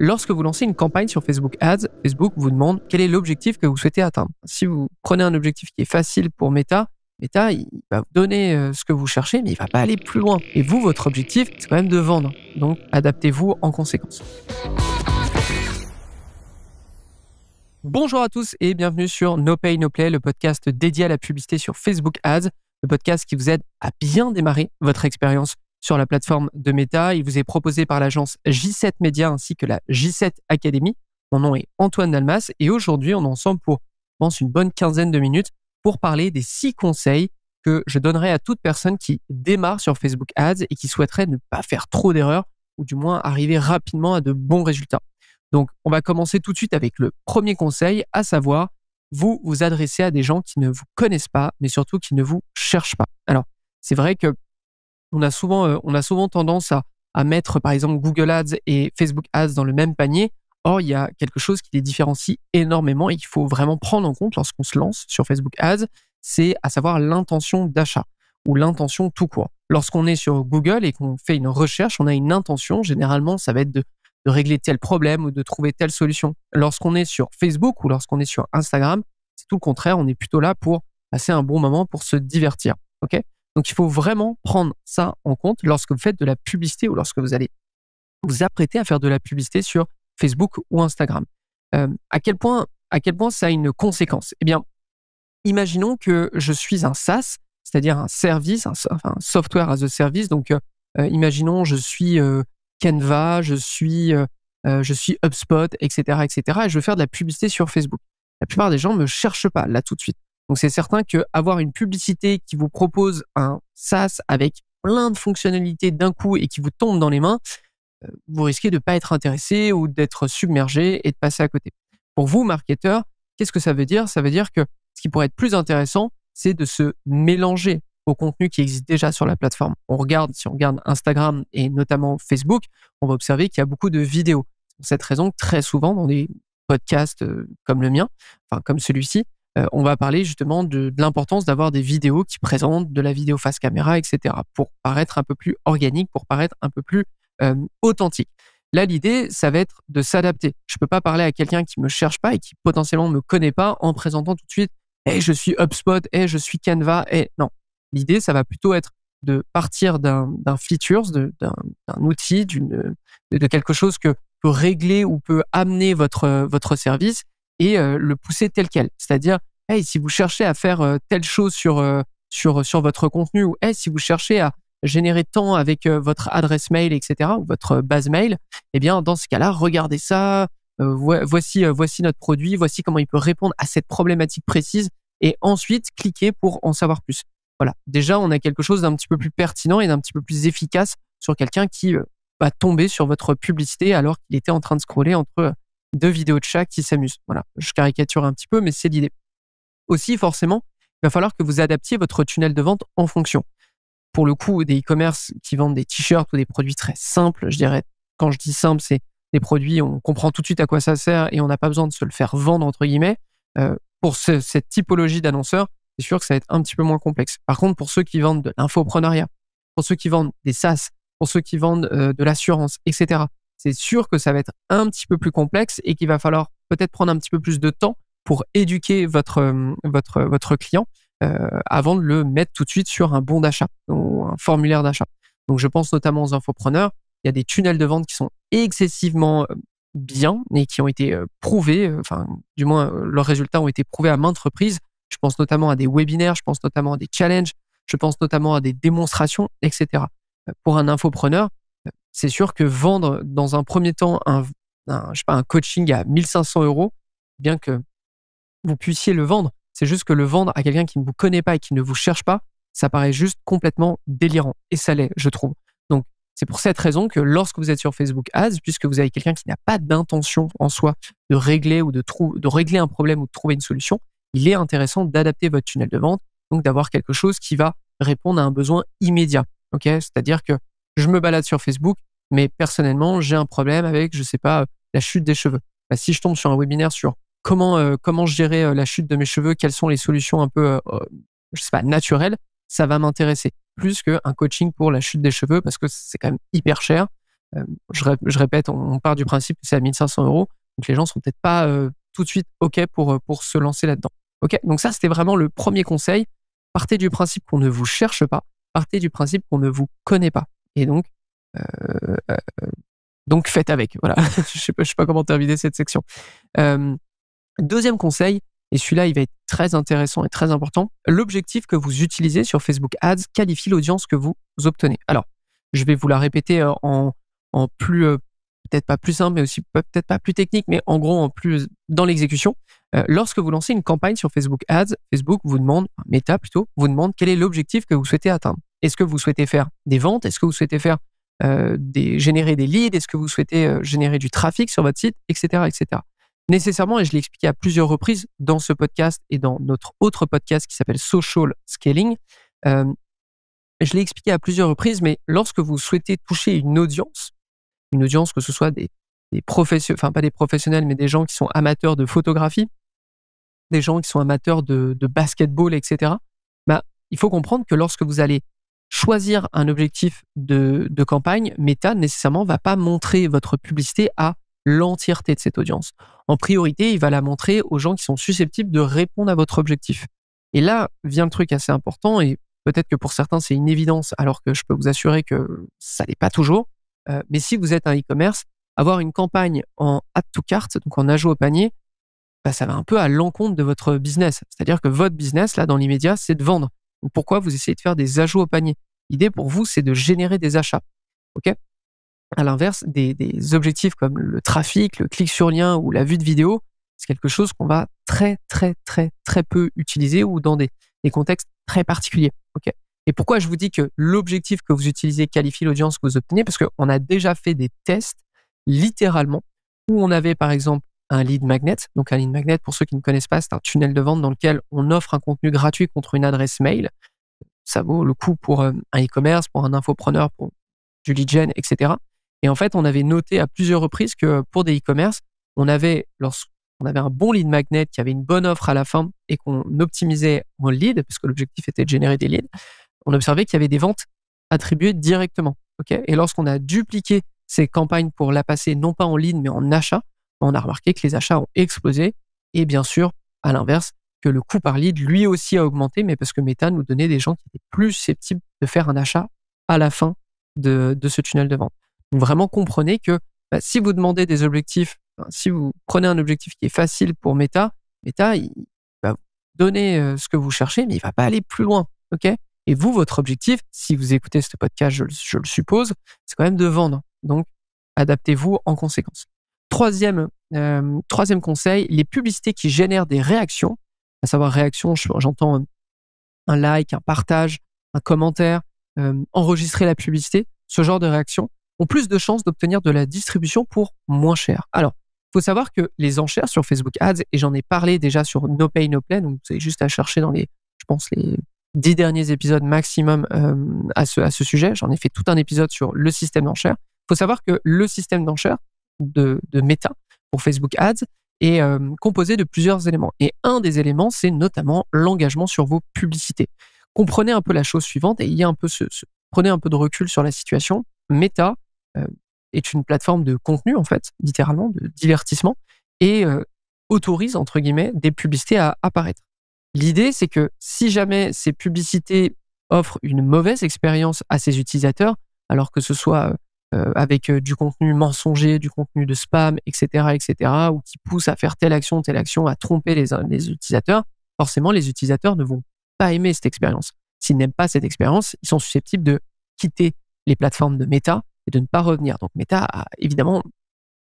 Lorsque vous lancez une campagne sur Facebook Ads, Facebook vous demande quel est l'objectif que vous souhaitez atteindre. Si vous prenez un objectif qui est facile pour Meta, il va vous donner ce que vous cherchez, mais il ne va pas aller plus loin. Et vous, votre objectif, c'est quand même de vendre. Donc, adaptez-vous en conséquence. Bonjour à tous et bienvenue sur No Pay No Play, le podcast dédié à la publicité sur Facebook Ads, le podcast qui vous aide à bien démarrer votre expérience sur la plateforme de Meta. Il vous est proposé par l'agence J7 Media ainsi que la J7 Academy. Mon nom est Antoine Dalmas et aujourd'hui, on est ensemble pour, je pense, une bonne quinzaine de minutes pour parler des 6 conseils que je donnerai à toute personne qui démarre sur Facebook Ads et qui souhaiterait ne pas faire trop d'erreurs ou du moins arriver rapidement à de bons résultats. Donc, on va commencer tout de suite avec le premier conseil, à savoir, vous vous adressez à des gens qui ne vous connaissent pas, mais surtout qui ne vous cherchent pas. Alors, c'est vrai que on a souvent tendance à mettre, par exemple, Google Ads et Facebook Ads dans le même panier. Or, il y a quelque chose qui les différencie énormément et qu'il faut vraiment prendre en compte lorsqu'on se lance sur Facebook Ads, c'est à savoir l'intention d'achat ou l'intention tout court. Lorsqu'on est sur Google et qu'on fait une recherche, on a une intention. Généralement, ça va être de régler tel problème ou de trouver telle solution. Lorsqu'on est sur Facebook ou lorsqu'on est sur Instagram, c'est tout le contraire. On est plutôt là pour passer un bon moment, pour se divertir. Ok ? Donc, il faut vraiment prendre ça en compte lorsque vous faites de la publicité ou lorsque vous allez vous apprêter à faire de la publicité sur Facebook ou Instagram. À quel point ça a une conséquence ? Eh bien, imaginons que je suis un SaaS, c'est-à-dire un service, un software as a service. Donc, imaginons je suis Canva, je suis HubSpot, etc., etc. Et je veux faire de la publicité sur Facebook. La plupart des gens ne me cherchent pas là tout de suite. Donc, c'est certain qu'avoir une publicité qui vous propose un SaaS avec plein de fonctionnalités d'un coup et qui vous tombe dans les mains, vous risquez de ne pas être intéressé ou d'être submergé et de passer à côté. Pour vous, marketeurs, qu'est-ce que ça veut dire ? Ça veut dire que ce qui pourrait être plus intéressant, c'est de se mélanger au contenu qui existe déjà sur la plateforme. Si on regarde Instagram et notamment Facebook, on va observer qu'il y a beaucoup de vidéos. C'est pour cette raison que très souvent, dans des podcasts comme le mien, comme celui-ci, on va parler justement de l'importance d'avoir des vidéos qui présentent de la vidéo face caméra, etc. pour paraître un peu plus organique, pour paraître un peu plus authentique. Là, l'idée, ça va être de s'adapter. Je ne peux pas parler à quelqu'un qui ne me cherche pas et qui potentiellement ne me connaît pas en présentant tout de suite « Hey, je suis HubSpot, hey, je suis Canva, hey. » Non. L'idée, ça va plutôt être de partir d'un feature, d'un outil, de quelque chose que peut régler ou peut amener votre service et le pousser tel quel. C'est-à-dire, hey, si vous cherchez à faire telle chose sur votre contenu ou hey, si vous cherchez à générer tant avec votre adresse mail, etc., ou votre base mail, eh bien, dans ce cas-là, regardez ça, voici notre produit, voici comment il peut répondre à cette problématique précise et ensuite, cliquez pour en savoir plus. Voilà. Déjà, on a quelque chose d'un petit peu plus pertinent et d'un petit peu plus efficace sur quelqu'un qui va tomber sur votre publicité alors qu'il était en train de scroller entre 2 vidéos de chat qui s'amusent. Voilà. Je caricature un petit peu, mais c'est l'idée. Aussi, forcément, il va falloir que vous adaptiez votre tunnel de vente en fonction. Pour le coup, des e-commerce qui vendent des t-shirts ou des produits très simples, je dirais, quand je dis simple, c'est des produits, on comprend tout de suite à quoi ça sert et on n'a pas besoin de se le faire vendre, entre guillemets. Pour cette typologie d'annonceurs, c'est sûr que ça va être un petit peu moins complexe. Par contre, pour ceux qui vendent de l'infopreneuriat, pour ceux qui vendent des SaaS, pour ceux qui vendent de l'assurance, etc., c'est sûr que ça va être un petit peu plus complexe et qu'il va falloir peut-être prendre un petit peu plus de temps pour éduquer votre client avant de le mettre tout de suite sur un bon d'achat ou un formulaire d'achat. Donc, je pense notamment aux infopreneurs. Il y a des tunnels de vente qui sont excessivement bien et qui ont été prouvés, du moins leurs résultats ont été prouvés à maintes reprises. Je pense notamment à des webinaires, je pense notamment à des challenges, je pense notamment à des démonstrations, etc. Pour un infopreneur, c'est sûr que vendre dans un premier temps un coaching à 1 500 €, bien que vous puissiez le vendre, c'est juste que le vendre à quelqu'un qui ne vous connaît pas et qui ne vous cherche pas, ça paraît juste complètement délirant. Et ça l'est, je trouve. Donc, c'est pour cette raison que lorsque vous êtes sur Facebook Ads, puisque vous avez quelqu'un qui n'a pas d'intention en soi de régler ou de régler un problème ou de trouver une solution, il est intéressant d'adapter votre tunnel de vente, donc d'avoir quelque chose qui va répondre à un besoin immédiat. Ok ? C'est-à-dire que je me balade sur Facebook, mais personnellement, j'ai un problème avec, je sais pas, la chute des cheveux. Si je tombe sur un webinaire sur comment gérer la chute de mes cheveux, quelles sont les solutions un peu, je sais pas, naturelles, ça va m'intéresser plus qu'un coaching pour la chute des cheveux parce que c'est quand même hyper cher. Je répète, on part du principe que c'est à 1 500 €, donc les gens seront peut-être pas tout de suite OK pour se lancer là-dedans. OK? Donc ça, c'était vraiment le premier conseil. Partez du principe qu'on ne vous cherche pas, partez du principe qu'on ne vous connaît pas et donc faites avec. Voilà, je sais pas comment terminer cette section. Hem, 2e conseil, et celui-là, il va être très intéressant et très important. L'objectif que vous utilisez sur Facebook Ads qualifie l'audience que vous obtenez. Alors, je vais vous la répéter en plus, peut-être pas plus simple, mais aussi peut-être pas plus technique, mais en gros, en plus dans l'exécution. Lorsque vous lancez une campagne sur Facebook Ads, Facebook vous demande, Meta plutôt, vous demande quel est l'objectif que vous souhaitez atteindre. Est-ce que vous souhaitez faire des ventes? Est-ce que vous souhaitez faire générer des leads? Est-ce que vous souhaitez générer du trafic sur votre site? Etc. etc. Nécessairement, et je l'ai expliqué à plusieurs reprises dans ce podcast et dans notre autre podcast qui s'appelle Social Scaling, je l'ai expliqué à plusieurs reprises, mais lorsque vous souhaitez toucher une audience que ce soit des professionnels, enfin pas des professionnels, mais des gens qui sont amateurs de photographie, des gens qui sont amateurs de basketball, etc., bah, il faut comprendre que lorsque vous allez choisir un objectif de campagne, Meta nécessairement va pas montrer votre publicité à l'entièreté de cette audience. En priorité, il va la montrer aux gens qui sont susceptibles de répondre à votre objectif. Et là vient le truc assez important, et peut-être que pour certains c'est une évidence, alors que je peux vous assurer que ça l'est pas toujours. Mais si vous êtes un e-commerce, avoir une campagne en add to cart, donc en ajout au panier, bah, ça va un peu à l'encontre de votre business. C'est-à-dire que votre business, là, dans l'immédiat, c'est de vendre. Donc pourquoi vous essayez de faire des ajouts au panier? L'idée pour vous, c'est de générer des achats. OK? À l'inverse, des objectifs comme le trafic, le clic sur lien ou la vue de vidéo, c'est quelque chose qu'on va très, très, très, très peu utiliser, ou dans des contextes très particuliers. OK? Et pourquoi je vous dis que l'objectif que vous utilisez qualifie l'audience que vous obtenez? Parce qu'on a déjà fait des tests, littéralement, où on avait par exemple un lead magnet. Donc un lead magnet, pour ceux qui ne connaissent pas, c'est un tunnel de vente dans lequel on offre un contenu gratuit contre une adresse mail. Ça vaut le coup pour un e-commerce, pour un infopreneur, pour du lead gen, etc. Et en fait, on avait noté à plusieurs reprises que pour des e-commerce, lorsqu'on avait un bon lead magnet qui avait une bonne offre à la fin et qu'on optimisait en lead, parce que l'objectif était de générer des leads, on observait qu'il y avait des ventes attribuées directement. Okay, et lorsqu'on a dupliqué ces campagnes pour la passer non pas en lead mais en achat, on a remarqué que les achats ont explosé. Et bien sûr, à l'inverse, que le coût par lead lui aussi a augmenté, mais parce que Meta nous donnait des gens qui étaient plus susceptibles de faire un achat à la fin de ce tunnel de vente. Donc vraiment, comprenez que si vous demandez des objectifs, si vous prenez un objectif qui est facile pour Meta, il va vous donner ce que vous cherchez, mais il ne va pas aller plus loin. Okay, et vous, votre objectif, si vous écoutez ce podcast, je le suppose, c'est quand même de vendre. Donc, adaptez-vous en conséquence. Troisième conseil, les publicités qui génèrent des réactions, à savoir réactions, j'entends un like, un partage, un commentaire, enregistrer la publicité, ce genre de réactions ont plus de chances d'obtenir de la distribution pour moins cher. Alors, il faut savoir que les enchères sur Facebook Ads, et j'en ai parlé déjà sur No Pay No Play, donc vous avez juste à chercher dans les 10 derniers épisodes maximum à ce sujet. J'en ai fait tout un épisode sur le système d'enchères. Il faut savoir que le système d'enchères de Meta pour Facebook Ads est composé de plusieurs éléments. Et un des éléments, c'est notamment l'engagement sur vos publicités. Comprenez un peu la chose suivante et prenez un peu de recul sur la situation. Meta est une plateforme de contenu, en fait, littéralement, de divertissement, et autorise, entre guillemets, des publicités à apparaître. L'idée, c'est que si jamais ces publicités offrent une mauvaise expérience à ses utilisateurs, alors que ce soit avec du contenu mensonger, du contenu de spam, etc., ou qui pousse à faire telle action, à tromper les utilisateurs, forcément, les utilisateurs ne vont pas aimer cette expérience. S'ils n'aiment pas cette expérience, ils sont susceptibles de quitter les plateformes de Meta et de ne pas revenir. Donc Meta a évidemment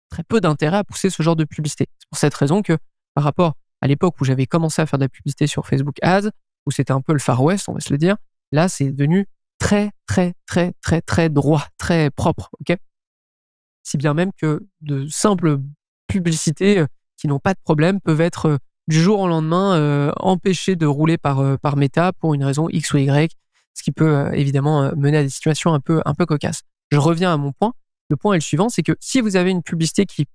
très peu d'intérêt à pousser ce genre de publicité. C'est pour cette raison que, par rapport à l'époque où j'avais commencé à faire de la publicité sur Facebook Ads, où c'était un peu le Far West, on va se le dire, là, c'est devenu très, très, très, très, très droit, très propre. Okay, si bien même que de simples publicités qui n'ont pas de problème peuvent être du jour au lendemain empêchées de rouler par Meta pour une raison X ou Y, ce qui peut évidemment mener à des situations un peu cocasses. Je reviens à mon point. Le point est le suivant, c'est que si vous avez une publicité qui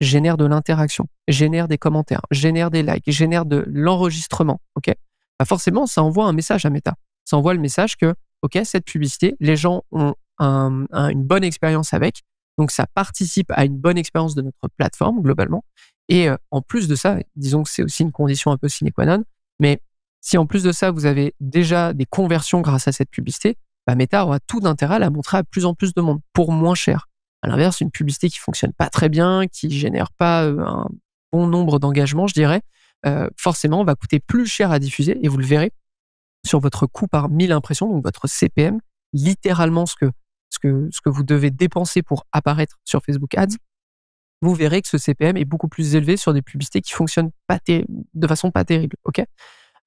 génère de l'interaction, génère des commentaires, génère des likes, génère de l'enregistrement, okay, bah forcément, ça envoie un message à Meta. Ça envoie le message que, ok, cette publicité, les gens ont une bonne expérience avec, Donc, ça participe à une bonne expérience de notre plateforme, globalement. Et en plus de ça, disons que c'est aussi une condition un peu sine qua non, mais si en plus de ça, vous avez déjà des conversions grâce à cette publicité, Meta aura tout d'intérêt à la montrer à plus en plus de monde pour moins cher. À l'inverse, une publicité qui fonctionne pas très bien, qui génère pas un bon nombre d'engagements, je dirais, forcément va coûter plus cher à diffuser, et vous le verrez sur votre coût par 1000 impressions, donc votre CPM, littéralement ce que vous devez dépenser pour apparaître sur Facebook Ads. Vous verrez que ce CPM est beaucoup plus élevé sur des publicités qui fonctionnent de façon pas terrible. Ok.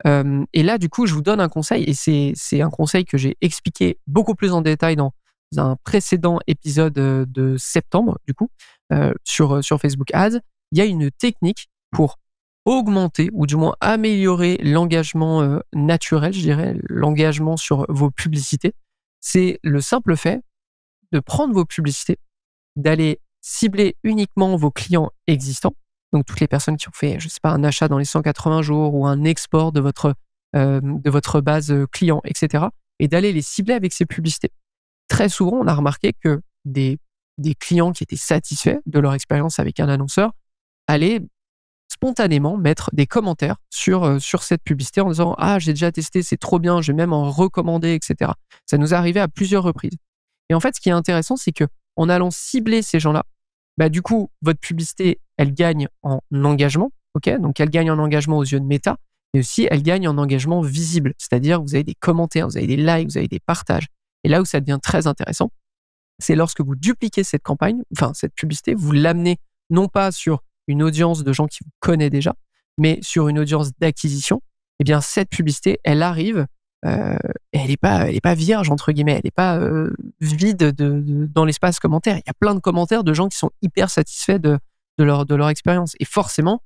Et là, du coup, je vous donne un conseil, et c'est un conseil que j'ai expliqué beaucoup plus en détail dans un précédent épisode de septembre, du coup, sur Facebook Ads. Il y a une technique pour augmenter ou du moins améliorer l'engagement naturel, je dirais, l'engagement sur vos publicités. C'est le simple fait de prendre vos publicités, d'aller cibler uniquement vos clients existants, donc toutes les personnes qui ont fait, je sais pas, un achat dans les 180 jours ou un export de votre base client, etc., et d'aller les cibler avec ces publicités. Très souvent, on a remarqué que des clients qui étaient satisfaits de leur expérience avec un annonceur allaient spontanément mettre des commentaires sur cette publicité en disant « Ah, j'ai déjà testé, c'est trop bien, je vais même en recommander, etc. » Ça nous est arrivé à plusieurs reprises. Et en fait, ce qui est intéressant, c'est que en allant cibler ces gens-là, du coup, votre publicité, elle gagne en engagement, ok. Donc, elle gagne en engagement aux yeux de Meta, mais aussi, elle gagne en engagement visible, c'est-à-dire vous avez des commentaires, vous avez des likes, vous avez des partages. Et là où ça devient très intéressant, c'est lorsque vous dupliquez cette campagne, enfin cette publicité, vous l'amenez non pas sur une audience de gens qui vous connaissent déjà, mais sur une audience d'acquisition. Eh bien, cette publicité, elle arrive, elle est pas vierge entre guillemets, elle est pas vide dans l'espace commentaire. Il y a plein de commentaires de gens qui sont hyper satisfaits de leur expérience. Et forcément,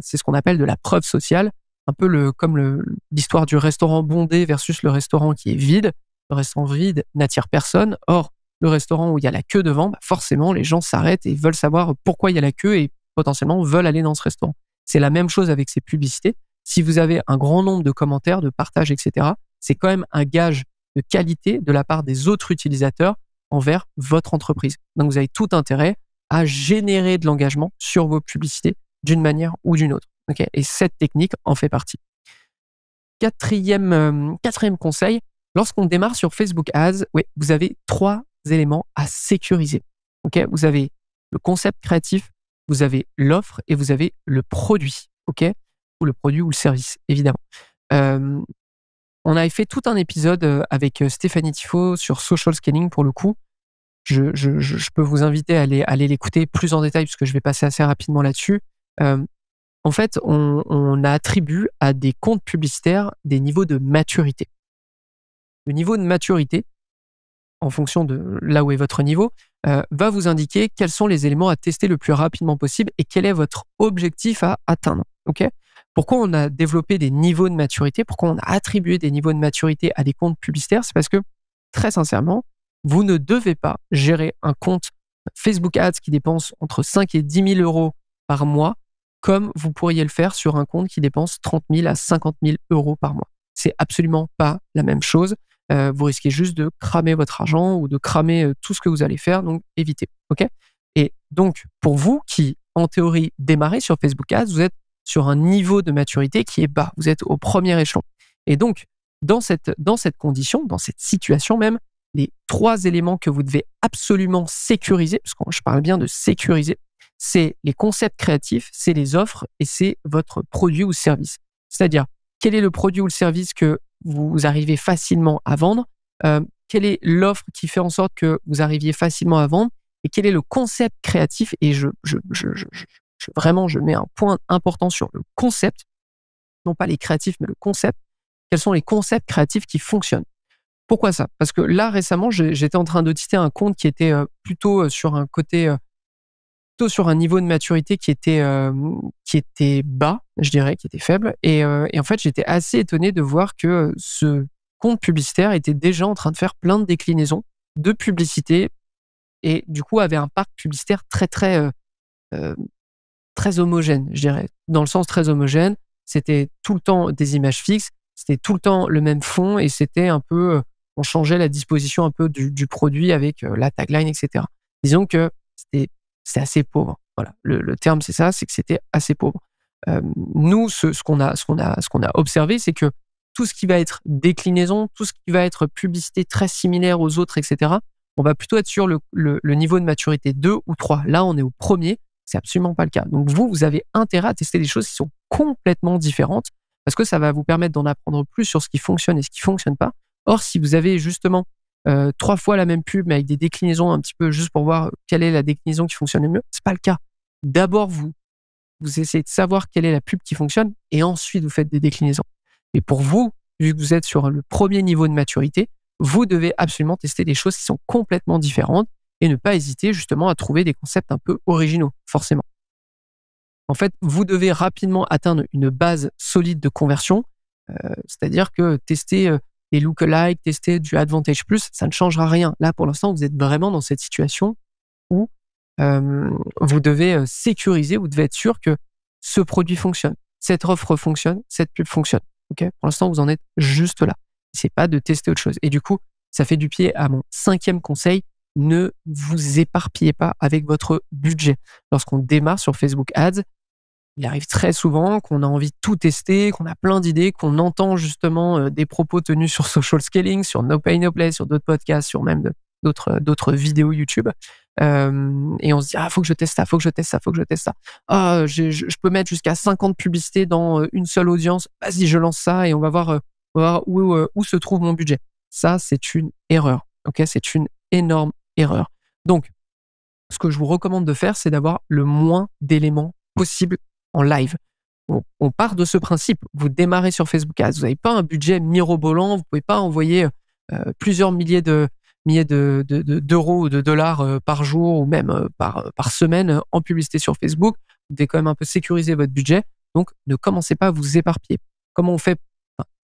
c'est ce qu'on appelle de la preuve sociale, un peu comme l'histoire du restaurant bondé versus le restaurant qui est vide. Le restaurant vide n'attire personne. Or, le restaurant où il y a la queue devant, forcément, les gens s'arrêtent et veulent savoir pourquoi il y a la queue et potentiellement veulent aller dans ce restaurant. C'est la même chose avec ces publicités. Si vous avez un grand nombre de commentaires, de partages, etc., c'est quand même un gage de qualité de la part des autres utilisateurs envers votre entreprise. Donc, vous avez tout intérêt à générer de l'engagement sur vos publicités d'une manière ou d'une autre. Okay. Et cette technique en fait partie. Quatrième conseil, lorsqu'on démarre sur Facebook Ads, vous avez 3 éléments à sécuriser. Okay. Vous avez le concept créatif, vous avez l'offre et vous avez le produit. Okay. Ou le produit ou le service, évidemment. On avait fait tout un épisode avec Stéphanie Tifo sur social scaling pour le coup. Je peux vous inviter à aller l'écouter plus en détail puisque je vais passer assez rapidement là-dessus. En fait, on attribue à des comptes publicitaires des niveaux de maturité. Le niveau de maturité, en fonction de là où est votre niveau, va vous indiquer quels sont les éléments à tester le plus rapidement possible et quel est votre objectif à atteindre. Okay. Pourquoi on a développé des niveaux de maturité? Pourquoi on a attribué des niveaux de maturité à des comptes publicitaires? C'est parce que, très sincèrement, vous ne devez pas gérer un compte Facebook Ads qui dépense entre 5 et 10 000 euros par mois comme vous pourriez le faire sur un compte qui dépense 30 000 à 50 000 euros par mois. C'est absolument pas la même chose. Vous risquez juste de cramer votre argent ou de cramer tout ce que vous allez faire, donc évitez. Okay. Et donc, pour vous qui, en théorie, démarrez sur Facebook Ads, vous êtes sur un niveau de maturité qui est bas. Vous êtes au premier échelon. Et donc, dans cette condition, dans cette situation même, les 3 éléments que vous devez absolument sécuriser, parce que je parle bien de sécuriser, c'est les concepts créatifs, c'est les offres et c'est votre produit ou service. C'est-à-dire, quel est le produit ou le service que vous arrivez facilement à vendre, quelle est l'offre qui fait en sorte que vous arriviez facilement à vendre et quel est le concept créatif. Et vraiment, je mets un point important sur le concept, non pas les créatifs, mais le concept. Quels sont les concepts créatifs qui fonctionnent? Pourquoi ça? Parce que là, récemment, j'étais en train d'auditer un compte qui était plutôt sur un côté, plutôt sur un niveau de maturité qui était bas, je dirais, qui était faible. Et en fait, j'étais assez étonné de voir que ce compte publicitaire était déjà en train de faire plein de déclinaisons de publicité et du coup avait un parc publicitaire très homogène, je dirais. Dans le sens très homogène, c'était tout le temps des images fixes, c'était tout le temps le même fond et c'était un peu, on changeait la disposition un peu du produit avec la tagline, etc. Disons que c'était assez pauvre. Voilà, le terme c'est ça, c'est que c'était assez pauvre. Nous, ce qu'on a observé, c'est que tout ce qui va être déclinaison, tout ce qui va être publicité très similaire aux autres, etc., on va plutôt être sur le niveau de maturité 2 ou 3. Là, on est au premier, c'est absolument pas le cas. Donc vous avez intérêt à tester des choses qui sont complètement différentes parce que ça va vous permettre d'en apprendre plus sur ce qui fonctionne et ce qui fonctionne pas. Or, si vous avez justement 3 fois la même pub, mais avec des déclinaisons un petit peu juste pour voir quelle est la déclinaison qui fonctionne le mieux, c'est pas le cas. D'abord, vous essayez de savoir quelle est la pub qui fonctionne et ensuite vous faites des déclinaisons. Et pour vous, vu que vous êtes sur le premier niveau de maturité, vous devez absolument tester des choses qui sont complètement différentes et ne pas hésiter justement à trouver des concepts un peu originaux, forcément. En fait, vous devez rapidement atteindre une base solide de conversion, c'est-à-dire que tester des lookalikes, tester du Advantage Plus, ça ne changera rien. Là, pour l'instant, vous êtes vraiment dans cette situation où vous devez sécuriser, vous devez être sûr que ce produit fonctionne, cette offre fonctionne, cette pub fonctionne. Ok, pour l'instant, vous en êtes juste là. C'est pas de tester autre chose. Et du coup, ça fait du pied à mon 5e conseil. Ne vous éparpillez pas avec votre budget. Lorsqu'on démarre sur Facebook Ads, il arrive très souvent qu'on a envie de tout tester, qu'on a plein d'idées, qu'on entend justement des propos tenus sur Social Scaling, sur No Pay No Play, sur d'autres podcasts, sur même d'autres vidéos YouTube. Et on se dit, faut que je teste ça, faut que je teste ça, faut que je teste ça. Je peux mettre jusqu'à 50 publicités dans une seule audience. Vas-y, je lance ça et on va voir où se trouve mon budget. Ça, c'est une erreur. Ok, c'est une énorme erreur. Donc, ce que je vous recommande de faire, c'est d'avoir le moins d'éléments possible en live. On part de ce principe. Vous démarrez sur Facebook Ads. Vous n'avez pas un budget mirobolant. Vous pouvez pas envoyer plusieurs milliers d'euros ou de dollars par jour ou même par semaine en publicité sur Facebook. Vous devez quand même un peu sécuriser votre budget. Donc, ne commencez pas à vous éparpiller. Comment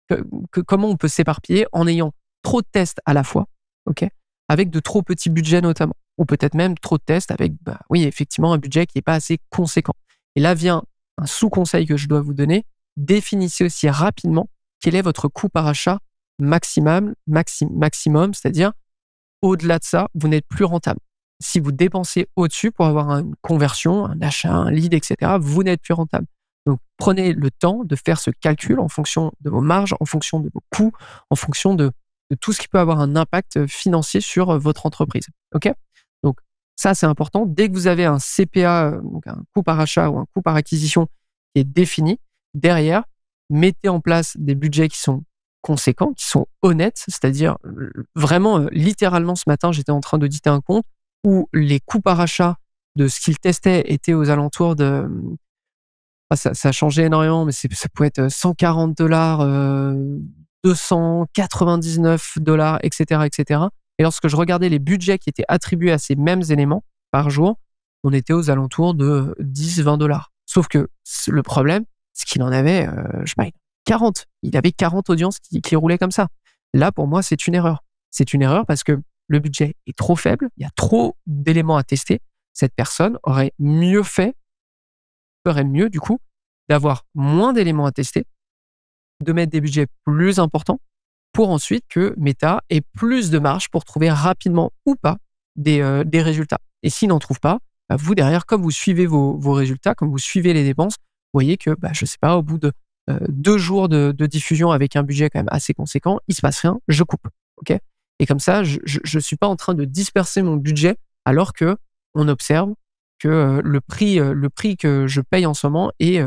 on peut s'éparpiller en ayant trop de tests à la fois, ok, avec de trop petits budgets notamment, ou peut-être même trop de tests avec, oui, effectivement, un budget qui n'est pas assez conséquent. Et là vient un sous-conseil que je dois vous donner. Définissez aussi rapidement quel est votre coût par achat maximum, c'est-à-dire au-delà de ça, vous n'êtes plus rentable. Si vous dépensez au-dessus pour avoir une conversion, un achat, un lead, etc., vous n'êtes plus rentable. Donc, prenez le temps de faire ce calcul en fonction de vos marges, en fonction de vos coûts, en fonction de tout ce qui peut avoir un impact financier sur votre entreprise. Ok ? Donc, ça, c'est important. Dès que vous avez un CPA, donc un coût par achat ou un coût par acquisition qui est défini, derrière, mettez en place des budgets qui sont conséquents, qui sont honnêtes, c'est-à-dire vraiment, littéralement, ce matin, j'étais en train d'auditer un compte où les coûts par achat de ce qu'il testait étaient aux alentours de... ça a changé énormément, mais ça pouvait être $140, $299, etc., etc. Et lorsque je regardais les budgets qui étaient attribués à ces mêmes éléments par jour, on était aux alentours de $10-20. Sauf que le problème, c'est qu'il en avait, 40. Il avait 40 audiences qui roulaient comme ça. Là, pour moi, c'est une erreur. C'est une erreur parce que le budget est trop faible, il y a trop d'éléments à tester. Cette personne ferait mieux, du coup, d'avoir moins d'éléments à tester, de mettre des budgets plus importants pour ensuite que Meta ait plus de marge pour trouver rapidement ou pas des résultats. Et s'il n'en trouve pas, vous derrière, comme vous suivez vos résultats, comme vous suivez les dépenses, vous voyez que, je sais pas, au bout de 2 jours de diffusion avec un budget quand même assez conséquent, il se passe rien, je coupe. Ok ? Et comme ça, je suis pas en train de disperser mon budget alors que on observe que le prix que je paye en ce moment est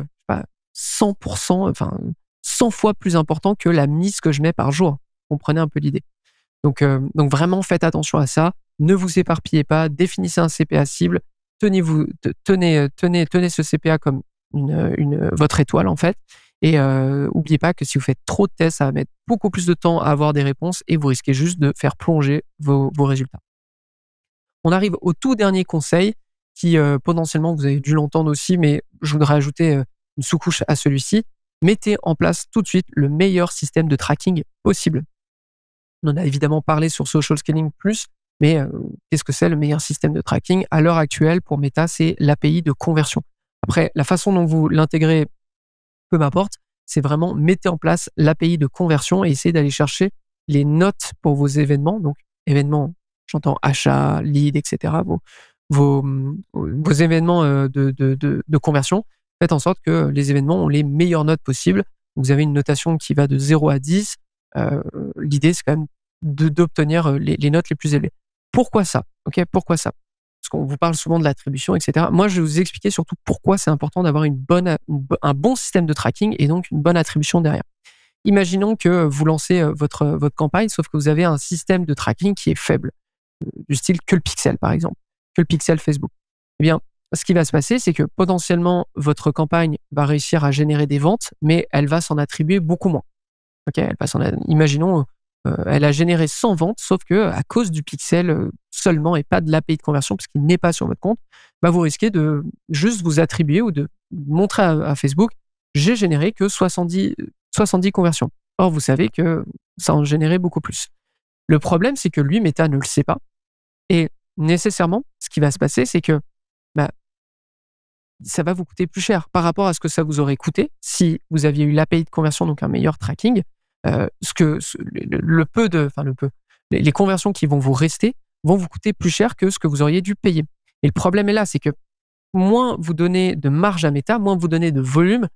100%, enfin 100 fois plus important que la mise que je mets par jour. Vous comprenez un peu l'idée. Donc vraiment, faites attention à ça. Ne vous éparpillez pas. Définissez un CPA cible. Tenez ce CPA comme votre étoile en fait. Et n'oubliez pas que si vous faites trop de tests, ça va mettre beaucoup plus de temps à avoir des réponses et vous risquez juste de faire plonger vos résultats. On arrive au tout dernier conseil qui potentiellement vous avez dû l'entendre aussi, mais je voudrais ajouter une sous-couche à celui-ci. Mettez en place tout de suite le meilleur système de tracking possible. On en a évidemment parlé sur Social Scaling Plus, mais qu'est-ce que c'est le meilleur système de tracking ? À l'heure actuelle, pour Meta, c'est l'API de conversion. Après, la façon dont vous l'intégrez, peu m'importe, c'est vraiment mettez en place l'API de conversion et essayez d'aller chercher les notes pour vos événements. Donc, événements, j'entends achat, lead, etc., vos événements de conversion, faites en sorte que les événements ont les meilleures notes possibles. Vous avez une notation qui va de 0 à 10. L'idée, c'est quand même d'obtenir les notes les plus élevées. Pourquoi ça? Pourquoi ça? Parce qu'on vous parle souvent de l'attribution, etc. Moi, je vais vous expliquer surtout pourquoi c'est important d'avoir un bon système de tracking et donc une bonne attribution derrière. Imaginons que vous lancez votre campagne, sauf que vous avez un système de tracking qui est faible, du style que le pixel, par exemple, que le pixel Facebook. Eh bien, ce qui va se passer, c'est que potentiellement, votre campagne va réussir à générer des ventes, mais elle va s'en attribuer beaucoup moins. Imaginons, elle a généré 100 ventes, sauf que à cause du pixel seulement et pas de l'API de conversion, parce qu'il n'est pas sur votre compte, vous risquez de juste vous attribuer ou de montrer à Facebook, j'ai généré que 70 conversions. Or, vous savez que ça en générait beaucoup plus. Le problème, c'est que lui, Meta, ne le sait pas. Et nécessairement, ce qui va se passer, c'est que ça va vous coûter plus cher par rapport à ce que ça vous aurait coûté si vous aviez eu l'API de conversion, donc un meilleur tracking. Les conversions qui vont vous rester vont vous coûter plus cher que ce que vous auriez dû payer. Et le problème est là, c'est que moins vous donnez de marge à Meta, moins vous donnez de volume,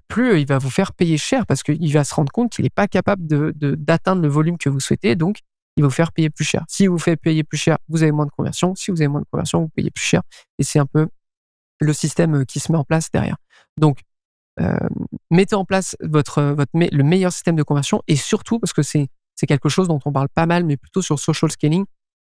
plus il va vous faire payer cher parce qu'il va se rendre compte qu'il n'est pas capable d'atteindre le volume que vous souhaitez, donc il va vous faire payer plus cher. Si vous fait payer plus cher, vous avez moins de conversions. Si vous avez moins de conversions, vous payez plus cher. Et c'est un peu le système qui se met en place derrière. Donc, mettez en place le meilleur système de conversion et surtout, parce que c'est quelque chose dont on parle pas mal, mais plutôt sur social scaling,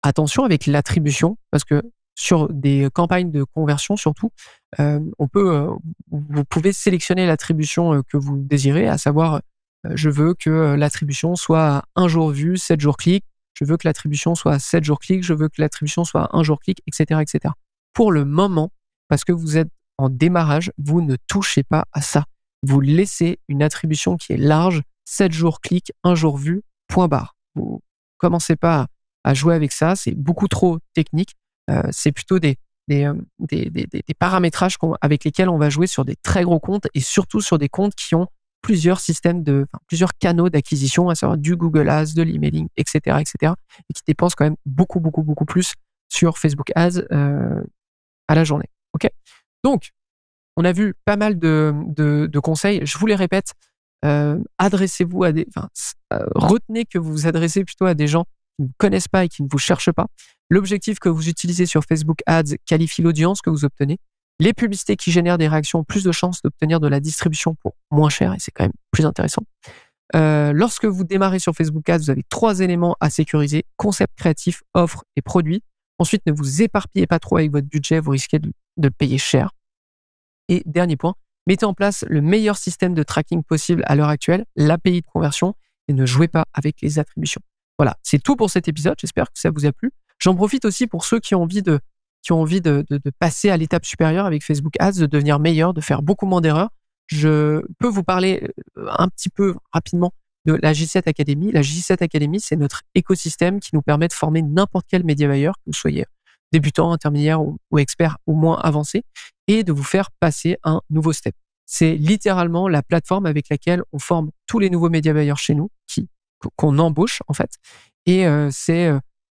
attention avec l'attribution, parce que sur des campagnes de conversion surtout, vous pouvez sélectionner l'attribution que vous désirez, à savoir, je veux que l'attribution soit à 1 jour vu, 7 jours clic, je veux que l'attribution soit à 7 jours clic, je veux que l'attribution soit à 1 jour clic, etc., etc. Pour le moment, parce que vous êtes en démarrage, vous ne touchez pas à ça. Vous laissez une attribution qui est large, 7 jours clic, 1 jour vu, point barre. Vous commencez pas à jouer avec ça, c'est beaucoup trop technique. C'est plutôt des paramétrages avec lesquels on va jouer sur des très gros comptes et surtout sur des comptes qui ont plusieurs canaux d'acquisition, à savoir du Google Ads, de l'emailing, etc., etc., et qui dépensent quand même beaucoup, beaucoup, beaucoup plus sur Facebook Ads à la journée. Ok. Donc, on a vu pas mal de conseils. Je vous les répète. Adressez-vous retenez que vous vous adressez plutôt à des gens qui ne vous connaissent pas et qui ne vous cherchent pas. L'objectif que vous utilisez sur Facebook Ads qualifie l'audience que vous obtenez. Les publicités qui génèrent des réactions ont plus de chances d'obtenir de la distribution pour moins cher et c'est quand même plus intéressant. Lorsque vous démarrez sur Facebook Ads, vous avez 3 éléments à sécuriser: concept créatif, offre et produit. Ensuite, ne vous éparpillez pas trop avec votre budget, vous risquez de payer cher. Et dernier point, mettez en place le meilleur système de tracking possible à l'heure actuelle, l'API de conversion, et ne jouez pas avec les attributions. Voilà, c'est tout pour cet épisode. J'espère que ça vous a plu. J'en profite aussi pour ceux qui ont envie de passer à l'étape supérieure avec Facebook Ads, de devenir meilleur, de faire beaucoup moins d'erreurs. Je peux vous parler un petit peu rapidement de la J7 Academy. La J7 Academy, c'est notre écosystème qui nous permet de former n'importe quel media buyer, que vous soyez débutant, intermédiaire ou expert ou moins avancé, et de vous faire passer un nouveau step. C'est littéralement la plateforme avec laquelle on forme tous les nouveaux media buyers chez nous, qu'on embauche en fait. Et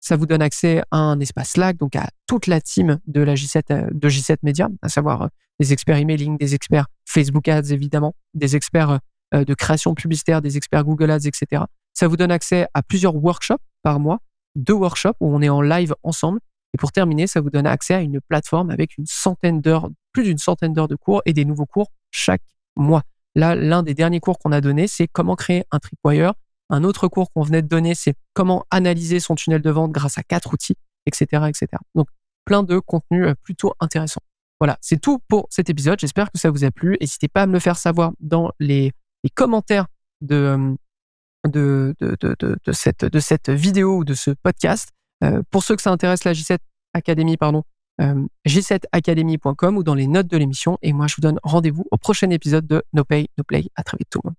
ça vous donne accès à un espace Slack, donc à toute la team de J7 Media, à savoir des experts emailing, des experts Facebook Ads évidemment, des experts de création publicitaire, des experts Google Ads, etc. Ça vous donne accès à plusieurs workshops par mois, 2 workshops où on est en live ensemble. Et pour terminer, ça vous donne accès à une plateforme avec plus d'une centaine d'heures de cours et des nouveaux cours chaque mois. Là, l'un des derniers cours qu'on a donné, c'est comment créer un tripwire. Un autre cours qu'on venait de donner, c'est comment analyser son tunnel de vente grâce à 4 outils, etc., etc. Donc, plein de contenus plutôt intéressants. Voilà, c'est tout pour cet épisode. J'espère que ça vous a plu. N'hésitez pas à me le faire savoir dans les commentaires de cette vidéo ou de ce podcast. Pour ceux que ça intéresse, la J7 Academy, j7academy.com ou dans les notes de l'émission. Et moi, je vous donne rendez-vous au prochain épisode de No Pay, No Play. À très vite tout le monde.